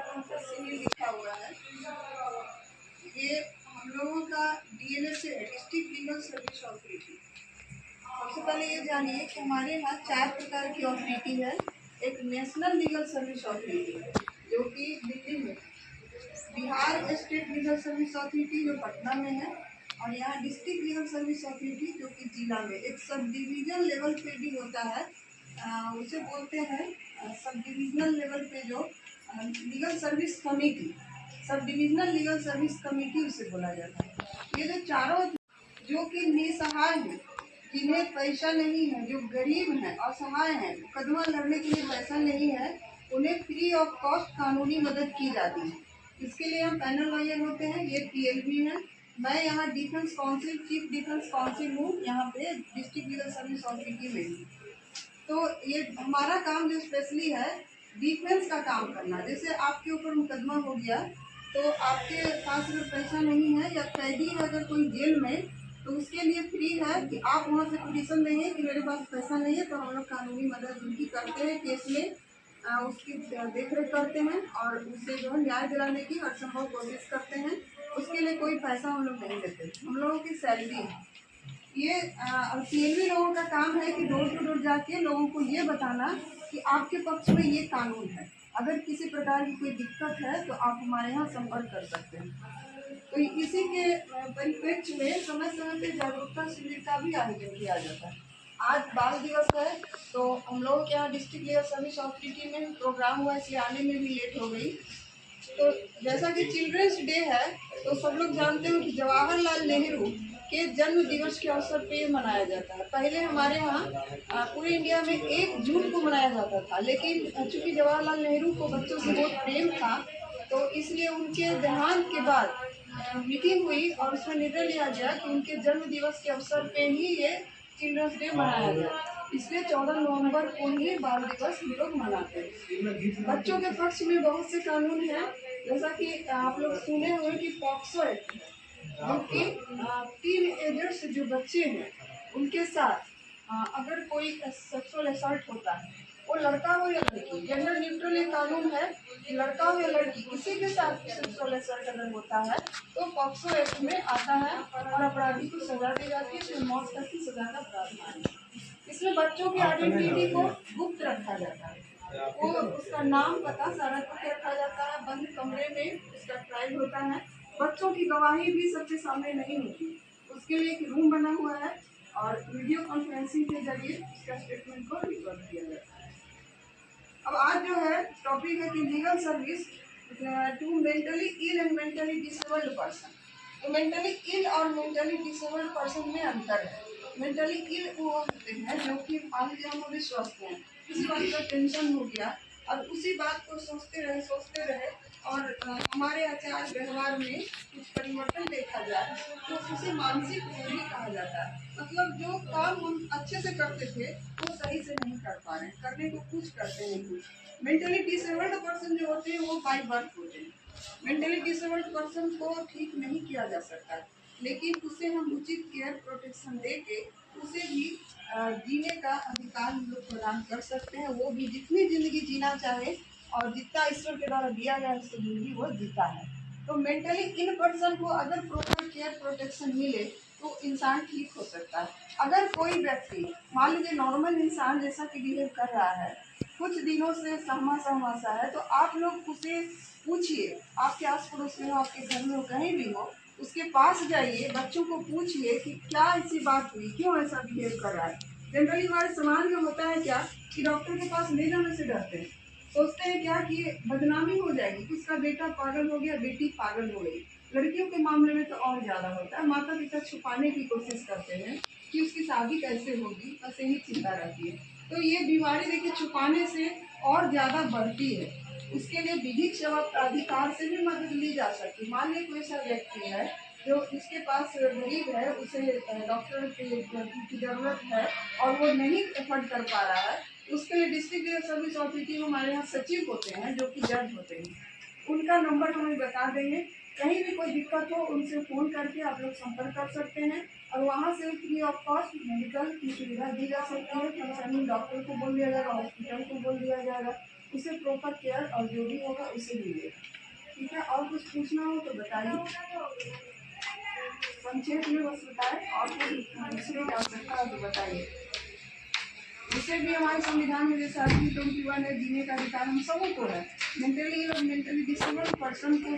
Civil लिखा हुआ है। ये हम लोगों का डीएलएस है, डिस्ट्रिक्ट लीगल सर्विस अथॉरिटी। सबसे पहले ये जानिए कि हमारे यहाँ 4 प्रकार की अथॉरिटी है। एक नेशनल लीगल सर्विस अथॉरिटी है जो कि दिल्ली में, Bihar state legal service authority जो पटना में है, और यहाँ डिस्ट्रिक्ट लीगल सर्विस अथॉरिटी जो कि जिला में। एक सब डिवीजन लेवल पे भी होता है, उसे बोलते हैं सब डिविजनल लेवल पे जो legal service committee, sub divisional legal service committee उसे बोला जाता है। ये जो चारों जो कि निसहाय हैं, जिन्हें पैसा नहीं है, जो गरीब हैं, असहाय हैं, मुकदमा लड़ने के लिए पैसा नहीं है, उन्हें फ्री ऑफ कॉस्ट कानूनी मदद की जाती है। इसके लिए हम पैनल लॉयर होते हैं। ये पीएलबी है। मैं यहाँ defence council, chief defence council हूँ यहाँ पे डिस्ट्रिक्ट लीगल सर्विस अथॉरिटी में। तो ये हमारा काम जो स्पेशली है डिफेंस का काम करना। जैसे आपके ऊपर मुकदमा हो गया तो आपके पास अगर पैसा नहीं है या कैदी है अगर कोई जेल में, तो उसके लिए फ्री है कि आप वहाँ से पिटीशन देंगे कि मेरे पास पैसा नहीं है, तो हम लोग कानूनी मदद उनकी करते हैं केस में, उसकी देख रेख करते हैं और उससे जो है न्याय दिलाने की हर संभव कोशिश करते हैं। उसके लिए कोई पैसा हम लोग नहीं देते, हम लोगों की सैलरी है ये। पीएलबी लोगों का काम है कि डोर टू डोर जाके लोगों को ये बताना कि आपके पक्ष में ये कानून है। अगर किसी प्रकार की कोई दिक्कत है तो आप हमारे यहाँ संपर्क कर सकते हैं। तो इसी के परिप्रेक्ष्य में समय समय पे जागरूकता शिविर का भी आयोजन किया जाता है। आज बाल दिवस है तो हम लोग के यहाँ डिस्ट्रिक्ट लीगल सर्विस अथॉरिटी में प्रोग्राम हुआ, इसलिए आने में भी लेट हो गई। तो जैसा कि चिल्ड्रंस डे है तो सब लोग जानते हो कि जवाहरलाल नेहरू के जन्म दिवस के अवसर पे मनाया जाता है। पहले हमारे यहाँ पूरे इंडिया में 1 जून को मनाया जाता था, लेकिन चूंकि जवाहरलाल नेहरू को बच्चों से बहुत प्रेम था तो इसलिए उनके देहांत के बाद मीटिंग हुई और उसमें निर्णय लिया गया कि उनके जन्म दिवस के अवसर पे ही ये चिल्ड्रंस डे मनाया गया। इसलिए 14 नवंबर को ही बाल दिवस हम लोग मनाते हैं। बच्चों के पक्ष में बहुत से कानून हैं, जैसा कि आप लोग सुने हुए कि पॉक्सो एक्ट, जो कि 3 एजर्स जो बच्चे हैं उनके साथ अगर कोई सेक्सुअल असल्ट होता है, वो लड़का हो या लड़की, जेंडर न्यूट्रल ये कानून है कि लड़का हो या लड़की किसी के साथ सेक्सुअल असल्ट अगर होता है तो पॉक्सो एक्ट में आता है और अपराधी को सजा दी जाती है, फिर मौत तक की सजा का प्रावधान है। इसमें बच्चों की आइडेंटिटी को गुप्त रखा जाता है, वो उसका नाम पता सारा कुछ रखा जाता है, बंद कमरे में उसका ट्रायल होता है। बच्चों की गवाही भी सबके सामने नहीं होती, उसके लिए एक रूम बना हुआ है और वीडियो कॉन्फ्रेंसिंग के जरिए उसका स्टेटमेंट को रिकॉर्ड किया जाता है। अब आज जो है टॉपिक है कि legal service to mentally ill and mentally disabled person. तो मेंटली इल और मेंटली डिसेबल्ड पर्सन में अंतर है। मेंटली इल वो होते हैं जो कि मान लीजिए हम अभी स्वस्थ हैं, किसी बात का टेंशन हो गया और उसी बात को सोचते रहे और हमारे आचार व्यवहार में कुछ परिवर्तन देखा जाए तो उसे मानसिक रोगी कहा जाता है। मतलब जो काम हम अच्छे से करते थे वो सही से नहीं कर पा रहे हैं, करने को कुछ करते हैं कुछ। मेंटली डिसेबल्ड पर्सन जो होते हैं वो बाय बर्थ होते हैं। मेंटली डिसेबल्ड पर्सन को ठीक नहीं किया जा सकता, लेकिन उसे हम उचित केयर प्रोटेक्शन दे के उसे भी जीने का अधिकार हम लोग प्रदान कर सकते हैं। वो भी जितनी जिंदगी जीना चाहे और जितना ईश्वर के द्वारा दिया गया उसको जिंदगी वो जीता है। तो मेंटली इन पर्सन को अगर प्रॉपर केयर प्रोटेक्शन मिले तो इंसान ठीक हो सकता है। अगर कोई व्यक्ति मान लीजिए नॉर्मल इंसान जैसा कि बिहेव कर रहा है, कुछ दिनों से सहमा सहमा सा है, तो आप लोग उसे पूछिए, आपके आस पड़ोस में हो, आपके घर में हो, कहीं भी हो, उसके पास जाइए, बच्चों को पूछिए कि क्या ऐसी बात हुई, क्यों ऐसा बिहेव कर रहा है। जनरली हमारे समाज में होता है क्या कि डॉक्टर के पास ले जाने से डरते हैं, सोचते हैं क्या कि बदनामी हो जाएगी कि उसका बेटा पागल हो गया, बेटी पागल हो गई। लड़कियों के मामले में तो और ज़्यादा होता है, माता पिता छुपाने की कोशिश करते हैं कि उसकी शादी कैसे होगी, बस यही चिंता रहती है। तो ये बीमारी देखिए छुपाने से और ज़्यादा बढ़ती है। उसके लिए विधिक सेवा प्राधिकार से भी मदद ली जा सकती है। मान लीजिए कोई ऐसा व्यक्ति है जो इसके पास गरीब है, उसे डॉक्टर की जरूरत है और वो नहीं एफर्ड कर पा रहा है, उसके लिए डिस्ट्रिक्ट लीगल सर्विस अथॉरिटी में हमारे यहाँ सचिव होते हैं जो कि जज होते हैं, उनका नंबर हमें बता देंगे। कहीं भी कोई दिक्कत हो उनसे फ़ोन करके आप लोग संपर्क कर सकते हैं और वहाँ से फ्री ऑफ कॉस्ट मेडिकल की सुविधा दी जा सकती है। कंसर्निंग डॉक्टर को बोल दिया जाएगा, हॉस्पिटल को बोल दिया जाएगा उसे प्रॉपर केयर और जो भी होगा उसे मिलेगा। ठीक है, और कुछ पूछना हो तो बताइए, संक्षेप में बस बताएं, और कुछ दूसरी आवश्यकता हो तो बताइए। इससे भी हमारे संविधान में जैसे आर्टिकल 21 है, जीने का अधिकार हम सबों को है, मेंटली और मेंटली डिसेबल्ड पर्सन को